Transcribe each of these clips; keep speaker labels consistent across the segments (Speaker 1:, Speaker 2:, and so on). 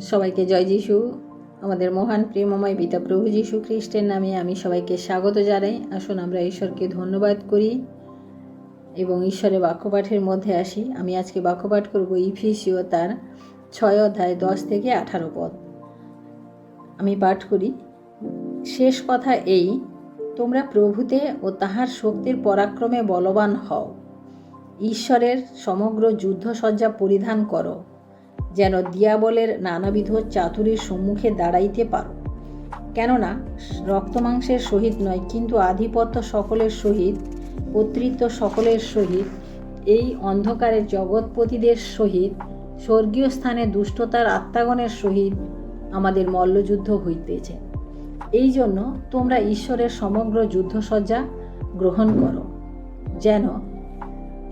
Speaker 1: সবাইকে জয় যিশু। আমাদের মহান প্রেমময় পিতা প্রভু যীশু খ্রিস্টের নামে আমি সবাইকে স্বাগত জানাই। আসুন আমরা ঈশ্বরকে ধন্যবাদ করি এবং ঈশ্বরের বাক্যপাঠের মধ্যে আসি। আমি আজকে বাক্যপাঠ করব ইফিসীয় তার 6 অধ্যায় 10 থেকে 18 পদ। আমি পাঠ করি। শেষ কথা এই, তোমরা প্রভুতে ও তাহার শক্তির পরাক্রমে বলবান হও। ঈশ্বরের সমগ্র যুদ্ধসজ্জা পরিধান করো, যেন দিয়াবলের নানাবিধ চাতুরীর সম্মুখে দাঁড়াইতে পারো। কেননা রক্তমাংসের সহিত নয়, কিন্তু আধিপত্য সকলের সহিত, কর্তৃত্ব সকলের সহিত, এই অন্ধকারের জগৎপতিদের সহিত, স্বর্গীয় স্থানে দুষ্টতার আত্মাগণের সহিত আমাদের মল্লযুদ্ধ হইতেছে। এই জন্য তোমরা ঈশ্বরের সমগ্র যুদ্ধসজ্জা গ্রহণ করো, যেন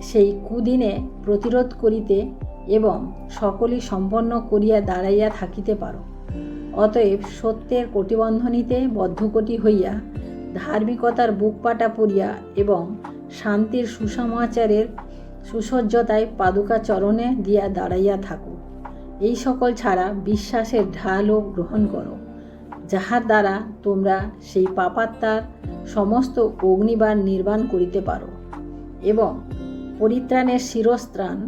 Speaker 1: সেই কুদিনে প্রতিরোধ করিতে এবং সকলই সম্পন্ন করিয়া দাঁড়াইয়া থাকিতে পারো। অতএব সত্যের কটিবন্ধনীতে বদ্ধকটি হইয়া, ধার্মিকতার বুকপাটা পরিয়া এবং শান্তির সুসমাচারের সুসজ্জতায় পাদুকা চরণে দিয়া দাঁড়াইয়া থাকো। এই সকল ছাড়া বিশ্বাসের ঢালও গ্রহণ করো, যাহার দ্বারা তোমরা সেই পাপাত্মার সমস্ত অগ্নিবাণ নির্বাণ করিতে পারো এবং পরিত্রাণের শিরস্ত্রাণ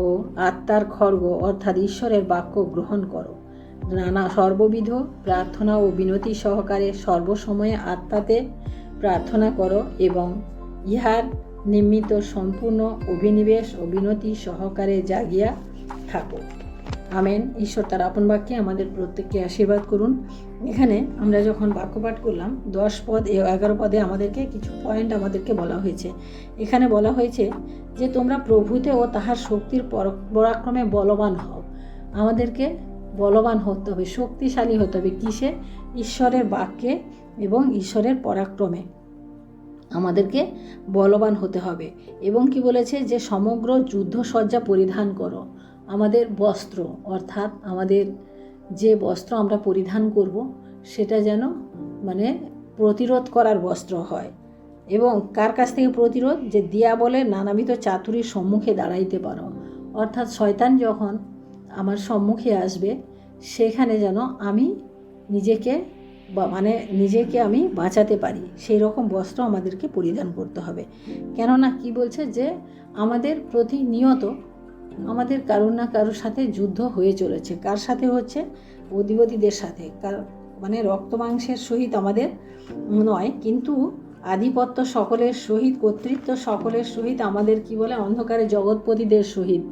Speaker 1: ও আত্মার খড়গ অর্থাৎ ঈশ্বরের বাক্য গ্রহণ করো। নানা সর্ববিধ প্রার্থনা ও বিনতি সহকারে সর্বসময়ে আত্মাতে প্রার্থনা করো এবং ইহার নিমিত্ত সম্পূর্ণ অভিনিবেশ ও বিনতি সহকারে জাগিয়া থাকো। আমেন। ঈশ্বর তার আপন বাক্যে আমাদের প্রত্যেককে আশীর্বাদ করুন। এখানে আমরা যখন বাক্যপাঠ করলাম 10 পদ 11 পদে আমাদেরকে কিছু পয়েন্ট আমাদেরকে বলা হয়েছে। এখানে বলা হয়েছে যে তোমরা প্রভুতে ও তাহার শক্তির পরাক্রমে বলবান হও। আমাদেরকে বলবান হতে হবে, শক্তিশালী হতে হবে। কিসে? ঈশ্বরের বাক্যে এবং ঈশ্বরের পরাক্রমে আমাদেরকে বলবান হতে হবে। এবং কি বলেছে যে সমগ্র যুদ্ধসজ্জা পরিধান করো। আমাদের বস্ত্র অর্থাৎ আমাদের যে বস্ত্র আমরা পরিধান করব সেটা যেন প্রতিরোধ করার বস্ত্র হয়। এবং কার কাছ থেকে প্রতিরোধ? যে দিয়াবলের নানাবিধ চাতুরীর সম্মুখে দাঁড়াইতে পারো। অর্থাৎ শয়তান যখন আমার সম্মুখে আসবে, সেখানে যেন আমি নিজেকে আমি বাঁচাতে পারি, সেই রকম বস্ত্র আমাদেরকে পরিধান করতে হবে। কেননা কি বলছে যে আমাদের প্রতিনিয়ত আমাদের কারোর না কারোর সাথে যুদ্ধ হয়ে চলেছে। কার সাথে হচ্ছে? অধিপতিদের সাথে। রক্তমাংসের সহিত আমাদের নয়, কিন্তু আধিপত্য সকলের সহিত, কর্তৃত্ব সকলের সহিত, আমাদের কি বলে অন্ধকারের জগৎপতিদের সহিত।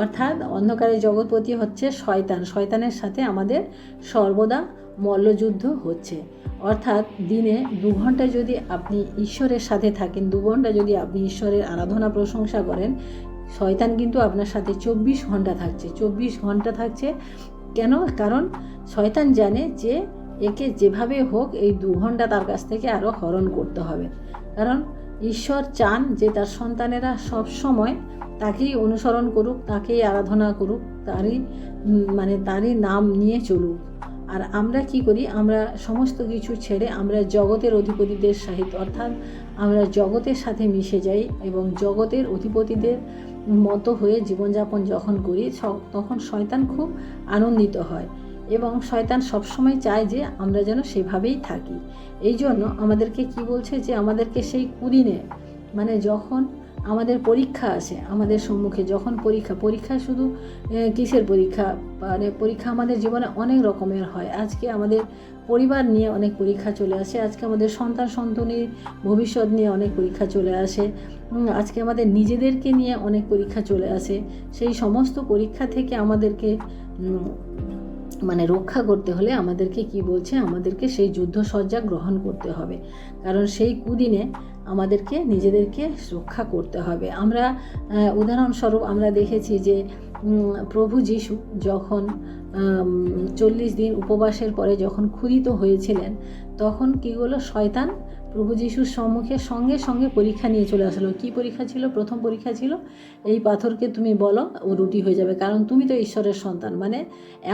Speaker 1: অর্থাৎ অন্ধকারের জগৎপতি হচ্ছে শয়তান। শয়তানের সাথে আমাদের সর্বদা মল্লযুদ্ধ হচ্ছে। অর্থাৎ দিনে 2 ঘন্টা যদি আপনি ঈশ্বরের সাথে থাকেন, 2 ঘন্টা যদি আপনি ঈশ্বরের আরাধনা প্রশংসা করেন, শয়তান কিন্তু আপনার সাথে 24 ঘন্টা থাকছে। 24 ঘন্টা থাকছে কেন? কারণ শয়তান জানে যে একে যেভাবে হোক এই 2 ঘন্টা তার কাছ থেকে আরও হরণ করতে হবে। কারণ ঈশ্বর চান যে তার সন্তানেরা সব সময় তাকেই অনুসরণ করুক, তাকেই আরাধনা করুক, তারই নাম নিয়ে চলুক। আর আমরা কি করি? আমরা সমস্ত কিছু ছেড়ে আমরা জগতের অধিপতিদের সহিত, অর্থাৎ আমরা জগতের সাথে মিশে যাই এবং জগতের অধিপতিদের মতো হয়ে জীবনযাপন যখন করি, তখন শয়তান খুব আনন্দিত হয় এবং শয়তান সবসময় চায় যে আমরা যেন সেভাবেই থাকি। এই জন্য আমাদেরকে কি বলছে? যে আমাদেরকে সেই কুদিনে, যখন আমাদের পরীক্ষা আসে আমাদের সম্মুখে, যখন পরীক্ষা শুধু কিসের পরীক্ষা? পরীক্ষা আমাদের জীবনে অনেক রকমের হয়। আজকে আমাদের পরিবার নিয়ে অনেক পরীক্ষা চলে আসে, আজকে আমাদের সন্তানের ভবিষ্যৎ নিয়ে অনেক পরীক্ষা চলে আসে, আজকে আমাদের নিজেদেরকে নিয়ে অনেক পরীক্ষা চলে আসে। সেই সমস্ত পরীক্ষা থেকে আমাদেরকে রক্ষা করতে হলে আমাদেরকে কি বলছে? আমাদেরকে সেই যুদ্ধসজ্জা গ্রহণ করতে হবে। কারণ সেই কুদিনে আমাদেরকে নিজেদেরকে রক্ষা করতে হবে। আমরা উদাহরণস্বরূপ আমরা দেখেছি যে প্রভু যীশু যখন 40 দিন উপবাসের পরে যখন ক্ষুধিত হয়েছিলেন, তখন কী হলো? শয়তান প্রভু যীশুর সম্মুখে সঙ্গে সঙ্গে পরীক্ষা নিয়ে চলে আসলো। কী পরীক্ষা ছিল? প্রথম পরীক্ষা ছিল, এই পাথরকে তুমি বলো ও রুটি হয়ে যাবে, কারণ তুমি তো ঈশ্বরের সন্তান।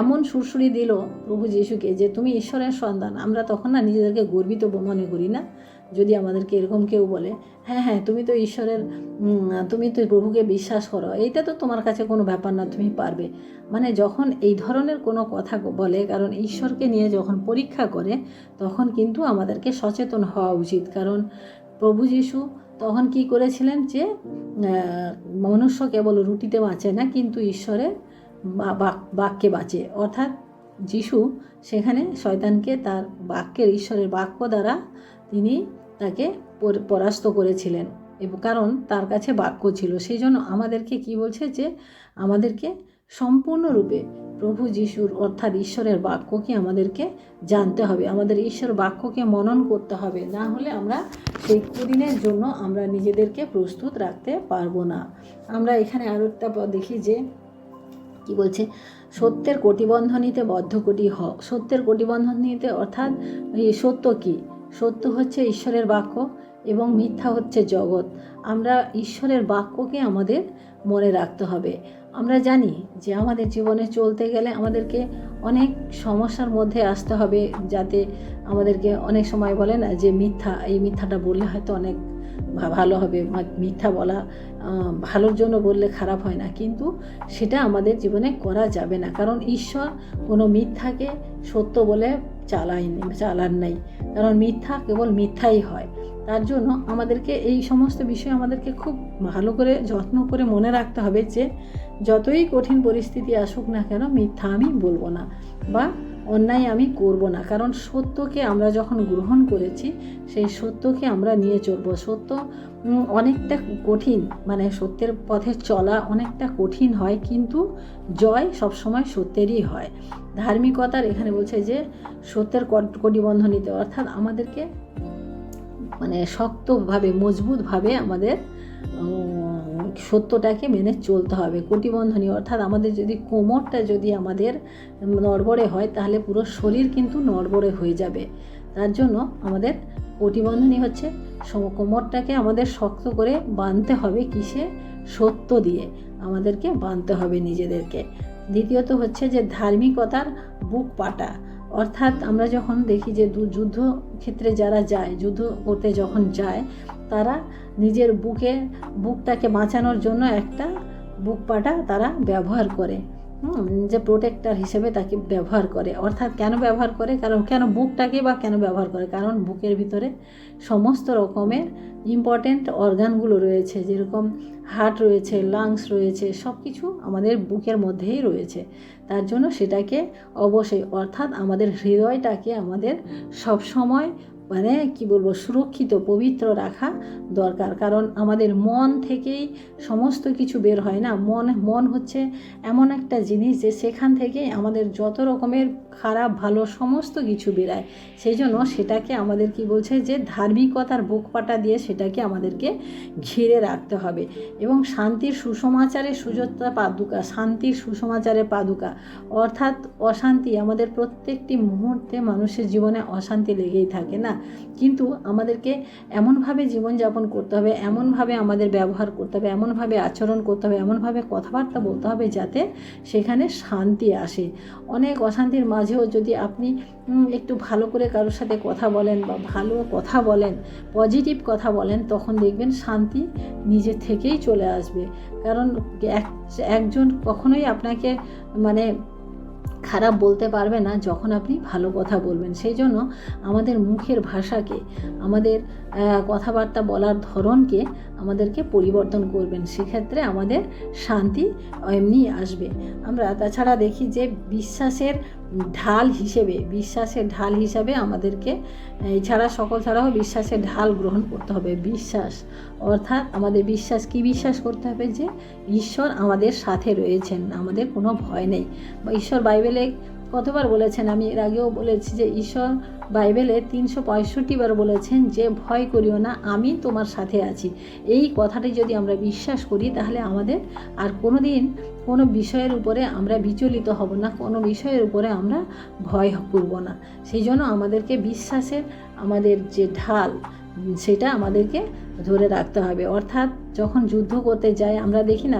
Speaker 1: এমন সুরসুরি দিল প্রভু যীশুকে যে তুমি ঈশ্বরের সন্তান। আমরা তখন নিজেদেরকে গর্বিত মনে করি না, যদি আমাদেরকে এরকম কেউ বলে, হ্যাঁ হ্যাঁ তুমি তো ঈশ্বরের তুমি তো প্রভুকে বিশ্বাস করো, এইটা তো তোমার কাছে কোনো ব্যাপার না, তুমি পারবে, মানে যখন এই ধরনের কোনো কথা বলে, কারণ ঈশ্বরকে নিয়ে যখন পরীক্ষা করে তখন কিন্তু আমাদেরকে সচেতন হওয়া উচিত। কারণ প্রভু যিশু তখন কি করেছিলেন যে মনুষ্য কেবল রুটিতে বাঁচে না, কিন্তু ঈশ্বরের বাক্যে বাঁচে। অর্থাৎ যিশু সেখানে শয়তানকে তার বাক্যের, ঈশ্বরের বাক্য দ্বারা তিনি তাকে পরাস্ত করেছিলেন, এবং কারণ তার কাছে বাক্য ছিল। সেই জন্য আমাদেরকে কি বলছে যে আমাদেরকে সম্পূর্ণরূপে প্রভু যিশুর অর্থাৎ ঈশ্বরের বাক্যকে আমাদেরকে জানতে হবে, আমাদের ঈশ্বর বাক্যকে মনন করতে হবে, না হলে আমরা সেই দিনের জন্য আমরা নিজেদেরকে প্রস্তুত রাখতে পারবো না। আমরা এখানে আরও একটা দেখি যে কি বলছে, সত্যের কটিবন্ধনীতে বদ্ধকটি হ। সত্যের কটিবন্ধনীতে অর্থাৎ এই সত্য কি? সত্য হচ্ছে ঈশ্বরের বাক্য এবং মিথ্যা হচ্ছে জগৎ। আমরা ঈশ্বরের বাক্যকে আমাদের মনে রাখতে হবে। আমরা জানি যে আমাদের জীবনে চলতে গেলে আমাদেরকে অনেক সমস্যার মধ্যে আসতে হবে, যাতে আমাদেরকে অনেক সময় বলে না যে মিথ্যা, এই মিথ্যাটা বললে হয়তো অনেক ভালো হবে, মিথ্যা বলা ভালোর জন্য বললে খারাপ হয় না, কিন্তু সেটা আমাদের জীবনে করা যাবে না। কারণ ঈশ্বর কোনো মিথ্যাকে সত্য বলে চালান নাই, কারণ মিথ্যা কেবল মিথ্যাই হয়। তার জন্য আমাদেরকে এই সমস্ত বিষয় আমাদেরকে খুব ভালো করে যত্ন করে মনে রাখতে হবে যে যতই কঠিন পরিস্থিতি আসুক না কেন মিথ্যা আমি বলবো না বা অন্যায় আমি করব না। কারণ সত্যকে আমরা যখন গ্রহণ করেছি সেই সত্যকে আমরা নিয়ে চলবো। সত্য অনেকটা কঠিন, মানে সত্যের পথে চলা অনেকটা কঠিন হয়, কিন্তু জয় সবসময় সত্যেরই হয়। ধার্মিকতার এখানে বলছে যে সত্যের কটিবন্ধনীতে, অর্থাৎ আমাদেরকে মানে শক্তভাবে মজবুতভাবে আমাদের সত্যটাকে মেনে চলতে হবে। কটিবন্ধনী অর্থাৎ আমাদের যদি কোমরটা যদি আমাদের নড়বড়ে হয় তাহলে পুরো শরীর কিন্তু নড়বড়ে হয়ে যাবে। তার জন্য আমাদের কটিবন্ধনী হচ্ছে কোমরটাকে আমাদের শক্ত করে বাঁধতে হবে, কিসে? সত্য দিয়ে আমাদেরকে বাঁধতে হবে নিজেদেরকে। দ্বিতীয়ত হচ্ছে যে ধার্মিকতার বুক পাটা, অর্থাৎ আমরা যখন দেখি যে যুদ্ধ ক্ষেত্রে যারা যায়, যুদ্ধ করতে যখন যায়, তারা নিজের বুকটাকে বাঁচানোর জন্য একটা বুক পাটা তারা ব্যবহার করে, যে প্রোটেক্টর হিসেবে তাকে ব্যবহার করে। অর্থাৎ কেন ব্যবহার করে? কারণ কেন বুকটাকে বা কেন ব্যবহার করে? কারণ বুকের ভিতরে সমস্ত রকমের ইম্পর্ট্যান্ট অর্গানগুলো রয়েছে, যেরকম হার্ট রয়েছে, লাংস রয়েছে, সব কিছু আমাদের বুকের মধ্যেই রয়েছে। তার জন্য সেটাকে অবশ্যই, অর্থাৎ আমাদের হৃদয়টাকে আমাদের সব সময় মানে কি বলবো, সুরক্ষিত পবিত্র রাখা দরকার। কারণ আমাদের মন থেকেই সমস্ত কিছু বের হয় না। মন হচ্ছে এমন একটা জিনিস যে সেখান থেকে আমাদের যত রকমের খারাপ ভালো সমস্ত কিছু বেরায়। সেই জন্য সেটাকে আমাদের কি বলছে যে ধার্মিকতার বুকপাটা দিয়ে সেটাকে আমাদেরকে ঘিরে রাখতে হবে। এবং শান্তির সুসমাচারে সুযোগটা পাদুকা, শান্তির সুসমাচারে পাদুকা, অর্থাৎ অশান্তি আমাদের প্রত্যেকটি মুহূর্তে মানুষের জীবনে অশান্তি লেগেই থাকে না, কিন্তু আমাদেরকে এমনভাবে জীবনযাপন করতে হবে, এমনভাবে আমাদের ব্যবহার করতে হবে, এমনভাবে আচরণ করতে হবে, এমনভাবে কথাবার্তা বলতে হবে যাতে সেখানে শান্তি আসে। অনেক অশান্তির মাঝেও যদি আপনি একটু ভালো করে কারোর সাথে কথা বলেন বা ভালো কথা বলেন, পজিটিভ কথা বলেন, তখন দেখবেন শান্তি নিজে থেকেই চলে আসবে। কারণ একজন কখনোই আপনাকে মানে খারাপ বলতে পারবে না যখন আপনি ভালো কথা বলবেন। সেই জন্য আমাদের মুখের ভাষাকে, আমাদের কথাবার্তা বলার ধরনকে আমাদেরকে পরিবর্তন করবেন, সেক্ষেত্রে আমাদের শান্তি এমনি আসবে। আমরা তাছাড়া দেখি যে বিশ্বাসের ঢাল হিসেবে আমাদেরকে এছাড়া সকল ছাড়াও বিশ্বাসের ঢাল গ্রহণ করতে হবে। বিশ্বাস অর্থাৎ আমাদের কি বিশ্বাস করতে হবে? যে ঈশ্বর আমাদের সাথে রয়েছেন, আমাদের কোনো ভয় নেই। বা ঈশ্বর বাইবেলে কতবার বলেছেন, আমি এর আগেও বলেছি যে ঈশ্বর বাইবেলে 365 বার বলেছেন যে ভয় করিও না, আমি তোমার সাথে আছি। এই কথাটি যদি আমরা বিশ্বাস করি তাহলে আমাদের আর কোনো দিন কোনো বিষয়ের উপরে আমরা বিচলিত হব না, কোনো বিষয়ের উপরে আমরা ভয় করব না। সেই জন্য আমাদেরকে বিশ্বাসের আমাদের যে ঢাল সেটা আমাদেরকে ধরে রাখতে হবে। অর্থাৎ যখন যুদ্ধ করতে যাই আমরা দেখি না,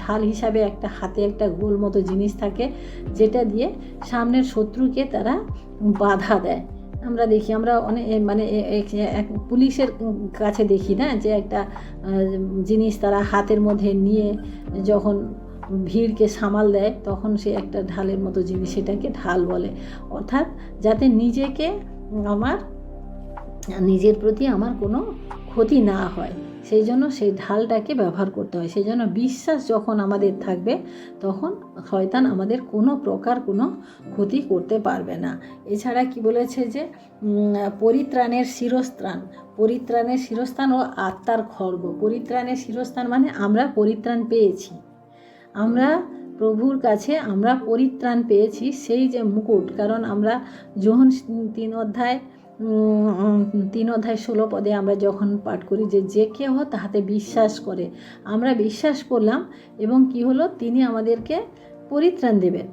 Speaker 1: ঢাল হিসাবে একটা হাতে একটা গোল মতো জিনিস থাকে, যেটা দিয়ে সামনের শত্রুকে তারা বাধা দেয়। আমরা দেখি, আমরা অনেক মানে এক পুলিশের কাছে দেখি না, যে একটা জিনিস তারা হাতের মধ্যে নিয়ে যখন ভিড়কে সামাল দেয়, তখন সে একটা ঢালের মতো জিনিস, সেটাকে ঢাল বলে। অর্থাৎ যাতে নিজের প্রতি আমার কোনো ক্ষতি না হয়, সেই জন্য সেই ঢালটাকে ব্যবহার করতে হয়। সেই জন্য বিশ্বাস যখন আমাদের থাকবে, তখন শয়তান আমাদের কোনো প্রকার কোনো ক্ষতি করতে পারবে না। এছাড়া কি বলেছে যে পরিত্রাণের শিরস্ত্রাণ ও আত্মার খড়গ। পরিত্রাণের শিরস্ত্রাণ মানে আমরা পরিত্রাণ পেয়েছি, আমরা প্রভুর কাছে আমরা পরিত্রাণ পেয়েছি, সেই যে মুকুট। কারণ আমরা যোহন 3:16 আমরা যখন পাঠ করি যে কেহ তাহাতে বিশ্বাস করে, আমরা বিশ্বাস করলাম এবং কি হলো, তিনি আমাদেরকে পরিত্রাণ দেবেন।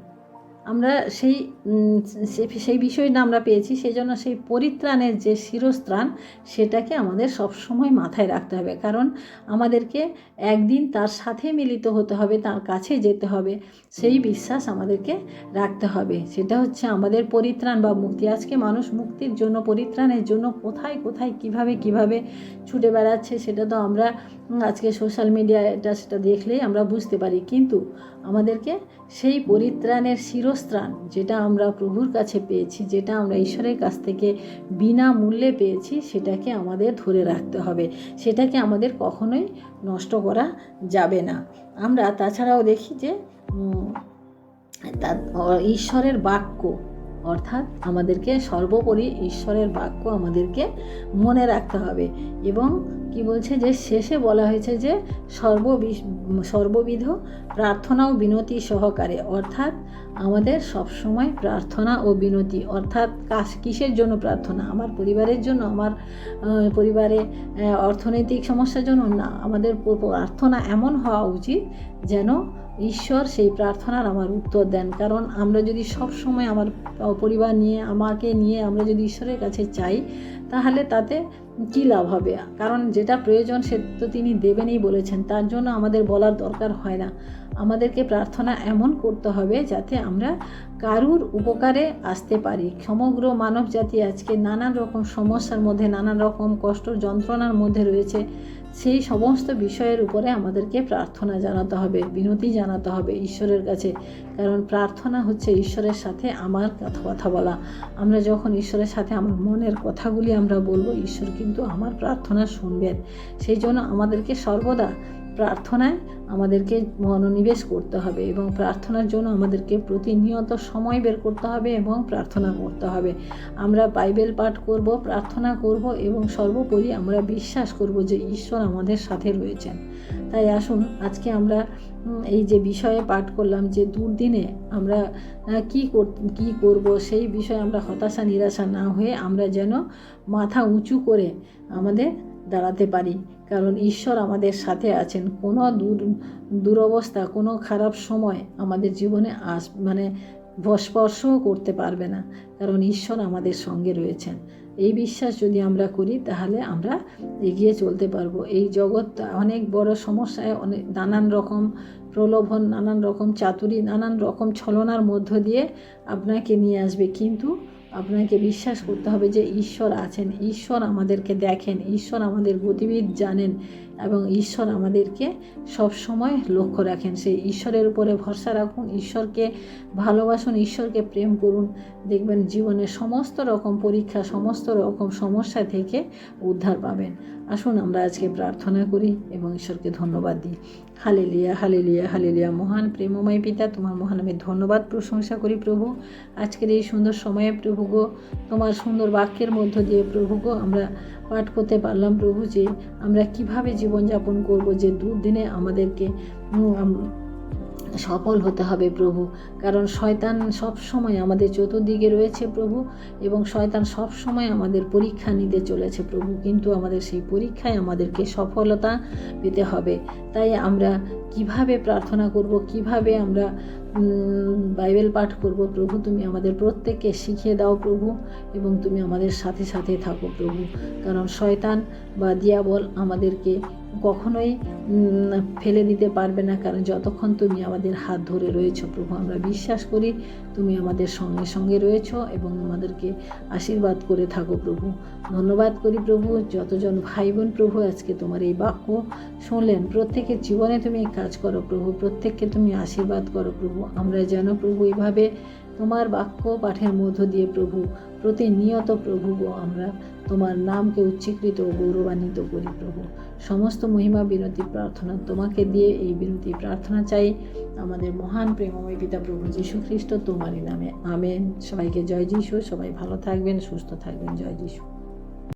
Speaker 1: আমরা সেই বিষয়টা আমরা পেয়েছি। সেই জন্য সেই পরিত্রাণের যে শিরস্ত্রাণ, সেটাকে আমাদের সবসময় মাথায় রাখতে হবে। কারণ আমাদেরকে একদিন তার সাথে মিলিত হতে হবে, তার কাছে যেতে হবে, সেই বিশ্বাস আমাদেরকে রাখতে হবে। সেটা হচ্ছে আমাদের পরিত্রাণ বা মুক্তি। আজকে মানুষ মুক্তির জন্য, পরিত্রাণের জন্য কোথায় কিভাবে ছুটে বেড়াচ্ছে, সেটা তো আমরা আজকে সোশ্যাল মিডিয়ায় সেটা দেখলেই আমরা বুঝতে পারি। কিন্তু আমাদেরকে সেই পরিত্রাণের শিরস্ত্রাণ, যেটা আমরা প্রভুর কাছে পেয়েছি, যেটা আমরা ঈশ্বরের কাছ থেকে বিনামূল্যে পেয়েছি, সেটাকে আমাদের ধরে রাখতে হবে, সেটাকে আমাদের কখনোই নষ্ট করা যাবে না। আমরা তাছাড়াও দেখি যে ঈশ্বরের বাক্য, অর্থাৎ আমাদেরকে সর্বোপরি ঈশ্বরের বাক্য আমাদেরকে মনে রাখতে হবে। এবং কি বলছে যে শেষে বলা হয়েছে যে সর্ববিধ প্রার্থনা ও বিনতি সহকারে। অর্থাৎ আমাদের সবসময় প্রার্থনা ও বিনতি, অর্থাৎ কিসের জন্য প্রার্থনা? আমার পরিবারের জন্য, আমার পরিবারে অর্থনৈতিক সমস্যার জন্য না। আমাদের প্রার্থনা এমন হওয়া উচিত যেন ঈশ্বর সেই প্রার্থনার আমার উত্তর দেন। কারণ আমরা যদি সব সময় আমার পরিবার নিয়ে, আমাকে নিয়ে আমরা যদি ঈশ্বরের কাছে চাই, তাহলে তাতে কী লাভ হবে? কারণ যেটা প্রয়োজন সে তো তিনি দেবেনই বলেছেন, তার জন্য আমাদের বলার দরকার হয় না। আমাদেরকে প্রার্থনা এমন করতে হবে যাতে আমরা কারুর উপকারে আসতে পারি। সমগ্র মানব জাতি আজকে নানান রকম সমস্যার মধ্যে, নানান রকম কষ্ট যন্ত্রণার মধ্যে রয়েছে। সেই সমস্ত বিষয়ের উপরে আমাদেরকে প্রার্থনা জানাতে হবে, বিনতি জানাতে হবে ঈশ্বরের কাছে। কারণ প্রার্থনা হচ্ছে ঈশ্বরের সাথে আমার কথা বলা। আমরা যখন ঈশ্বরের সাথে আমার মনের কথাগুলি আমরা বলবো, ঈশ্বর কিন্তু আমার প্রার্থনা শুনবেন। সেই জন্য আমাদেরকে সর্বদা প্রার্থনায় আমাদেরকে মনোনিবেশ করতে হবে এবং প্রার্থনার জন্য আমাদেরকে প্রতিনিয়ত সময় বের করতে হবে এবং প্রার্থনা করতে হবে। আমরা বাইবেল পাঠ করব, প্রার্থনা করব এবং সর্বোপরি আমরা বিশ্বাস করব যে ঈশ্বর আমাদের সাথে রয়েছেন। তাই আসুন আজকে আমরা এই যে বিষয়ে পাঠ করলাম যে দুর্দিনে আমরা কি করব, সেই বিষয়ে আমরা হতাশা নিরাশা না হয়ে আমরা যেন মাথা উঁচু করে আমাদের দাঁড়াতে পারি। কারণ ঈশ্বর আমাদের সাথে আছেন। কোনো দুরবস্থা, কোনো খারাপ সময় আমাদের জীবনে স্পর্শও করতে পারবে না, কারণ ঈশ্বর আমাদের সঙ্গে রয়েছেন। এই বিশ্বাস যদি আমরা করি, তাহলে আমরা এগিয়ে চলতে পারবো। এই জগৎ অনেক বড় সমস্যায়, অনেক নানান রকম প্রলোভন, নানান রকম চাতুরি, নানান রকম ছলনার মধ্য দিয়ে আপনাকে নিয়ে আসবে। কিন্তু আপনাকে বিশ্বাস করতে হবে যে ঈশ্বর আছেন, ঈশ্বর আমাদেরকে দেখেন, ঈশ্বর আমাদের গতিবিধি জানেন এবং ঈশ্বর আমাদেরকে সব সময় লক্ষ্য রাখেন। সেই ঈশ্বরের উপরে ভরসা রাখুন, ঈশ্বরকে ভালোবাসুন, ঈশ্বরকে প্রেম করুন। দেখবেন জীবনের সমস্ত রকম পরীক্ষা, সমস্ত রকম সমস্যা থেকে উদ্ধার পাবেন। আসুন আমরা আজকে প্রার্থনা করি এবং ঈশ্বরকে ধন্যবাদ দিই। Hallelujah, hallelujah, hallelujah. মহান প্রেমময় পিতা, তোমার মহান আমি ধন্যবাদ প্রশংসা করি প্রভু। আজকের এই সুন্দর সময়ে প্রভু গো, তোমার সুন্দর বাক্যের মধ্য দিয়ে প্রভু গো আমরা পাঠ করতে পারলাম প্রভু, যে আমরা কিভাবে জীবনযাপন করব, যে দুর্দিনে আমাদেরকে সফল হতে হবে প্রভু। কারণ শয়তান সব সময় আমাদের চতুর্দিকে রয়েছে প্রভু, এবং শয়তান সব সময় আমাদের পরীক্ষা নিতে চলেছে প্রভু। কিন্তু আমাদের সেই পরীক্ষায় আমাদেরকে সফলতা পেতে হবে। তাই আমরা কিভাবে প্রার্থনা করব, কিভাবে আমরা বাইবেল পাঠ করব প্রভু, তুমি আমাদের প্রত্যেককে শিখিয়ে দাও প্রভু, এবং তুমি আমাদের সাথে সাথে থাকো প্রভু। কারণ শয়তান বা দিয়াবল আমাদেরকে কখনোই ফেলে দিতে পারবে না, কারণ যতক্ষণ তুমি আমাদের হাত ধরে রয়েছো প্রভু, আমরা বিশ্বাস করি তুমি আমাদের সঙ্গে সঙ্গে রয়েছো এবং আমাদেরকে আশীর্বাদ করে থাকো প্রভু। ধন্যবাদ করি প্রভু, যতজন ভাই বোন প্রভু আজকে তোমার এই বাক্য শুনলেন, প্রত্যেকের জীবনে তুমি কাজ করো প্রভু, প্রত্যেককে তুমি আশীর্বাদ করো প্রভু। আমরা যেন প্রভু এইভাবে তোমার বাক্য পাঠের মধ্য দিয়ে প্রভু প্রতিনিয়ত প্রভু আমরা তোমার নামকে উচ্চীকৃত ও গৌরবান্বিত করি প্রভু। সমস্ত মহিমা বিনতি প্রার্থনা তোমাকে দিয়ে এই বিনতি প্রার্থনা চাই আমাদের মহান প্রেমময় পিতা প্রভু যীশু খ্রিস্ট তোমারই নামে, আমেন। সবাইকে জয় যীশু, সবাই ভালো থাকবেন, সুস্থ থাকবেন, জয় যীশু।